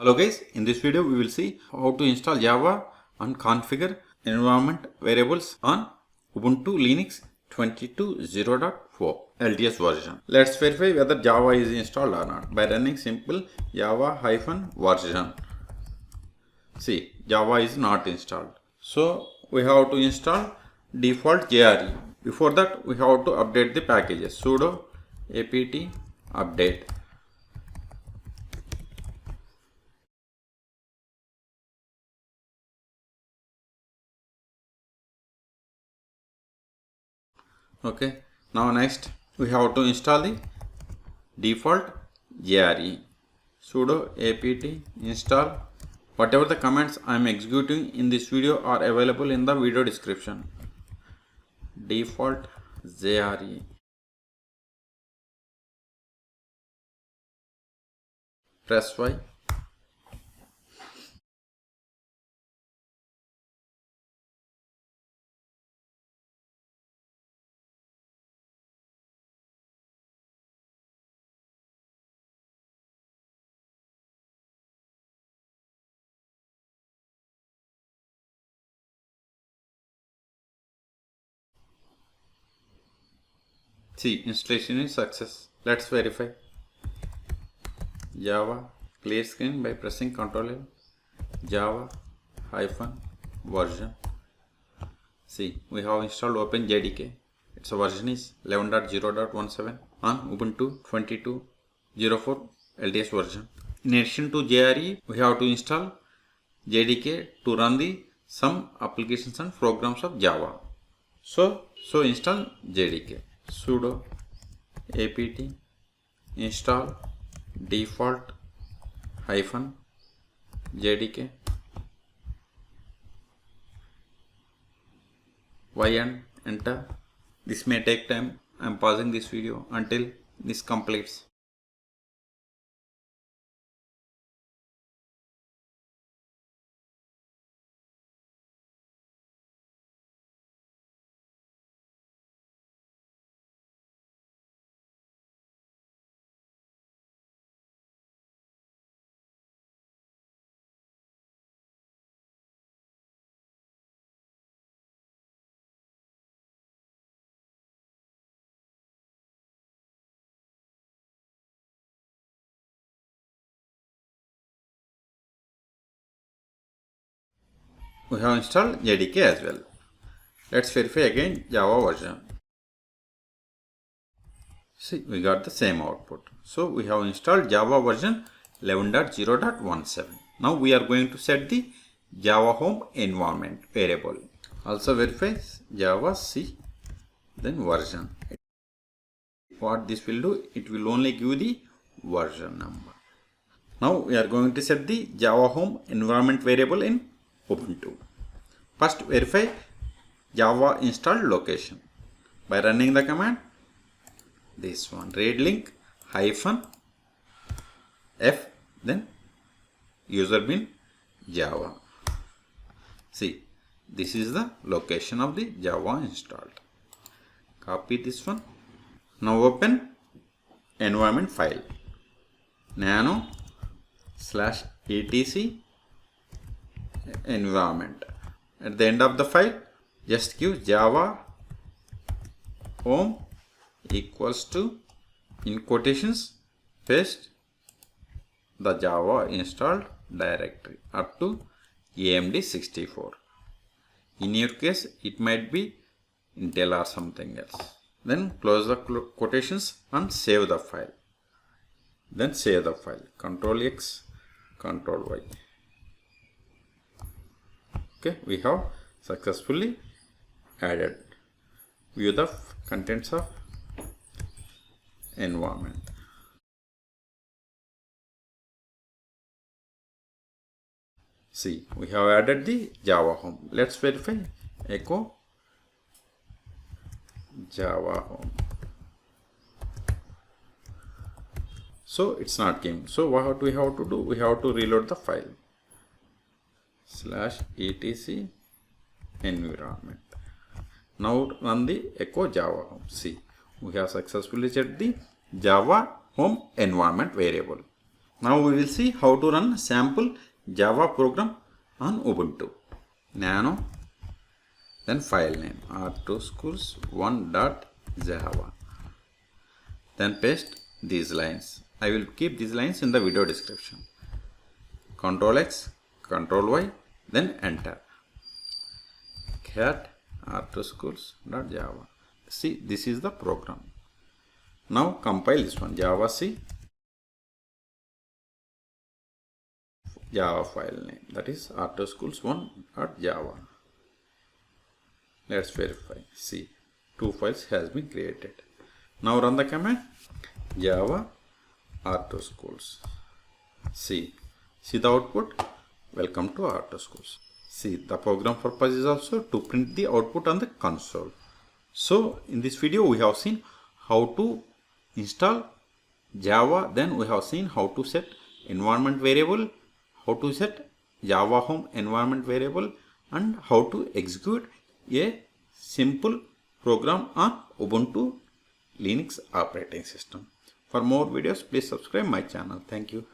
Hello guys, in this video we will see how to install Java and configure environment variables on Ubuntu Linux 22.0.4 LTS version. Let's verify whether Java is installed or not by running simple java-version. See, Java is not installed. So we have to install default JRE. Before that we have to update the packages. Sudo apt update. Okay, now next we have to install the default JRE. Sudo apt install. Whatever the commands I am executing in this video are available in the video description. Default JRE. Press Y. See, installation is success. Let's verify. Java clear screen by pressing Ctrl L. Java -version. See, we have installed Open JDK. Its version is 11.0.17 on Ubuntu 22.04 LTS version. In addition to JRE, we have to install JDK to run the some applications and programs of Java. So install JDK. Sudo apt install default -jdk y and enter. This may take time. I am pausing this video until this completes. We have installed JDK as well. Let's verify again Java version. See, we got the same output. So we have installed Java version 11.0.17. Now we are going to set the Java home environment variable. Also verify Java C, then version. What this will do, it will only give the version number. Now we are going to set the Java home environment variable in Ubuntu. First verify Java installed location by running the command this one, read link -f, then user bin Java. See, this is the location of the Java installed. Copy this one. Now open environment file nano/etc environment. At the end of the file, just give Java home equals to, in quotations, paste the Java installed directory up to AMD64. In your case, it might be Intel or something else. Then close the quotations and save the file. Then save the file. Ctrl X, Ctrl Y. Okay, we have successfully added. View the contents of environment. See, we have added the Java home. Let's verify. Echo Java home. So it's not came. So what we have to do? We have to reload the file. /etc environment. Now run the echo Java home. See, we have successfully set the Java home environment variable. Now we will see how to run sample Java program on Ubuntu. Nano, then file name r2schools1.java. Then paste these lines. I will keep these lines in the video description. Ctrl X, Ctrl Y, then enter. Cat r2schools.java. See, this is the program. Now compile this one, Java C, Java file name, that is r2schools1.java. Let's verify. See, 2 files has been created. Now run the command Java r2schools. See the output. Welcome to r2schools. See, the program purpose is also to print the output on the console. So in this video we have seen how to install Java, then we have seen how to set environment variable, how to set Java home environment variable, and how to execute a simple program on Ubuntu Linux operating system. For more videos, please subscribe my channel. Thank you.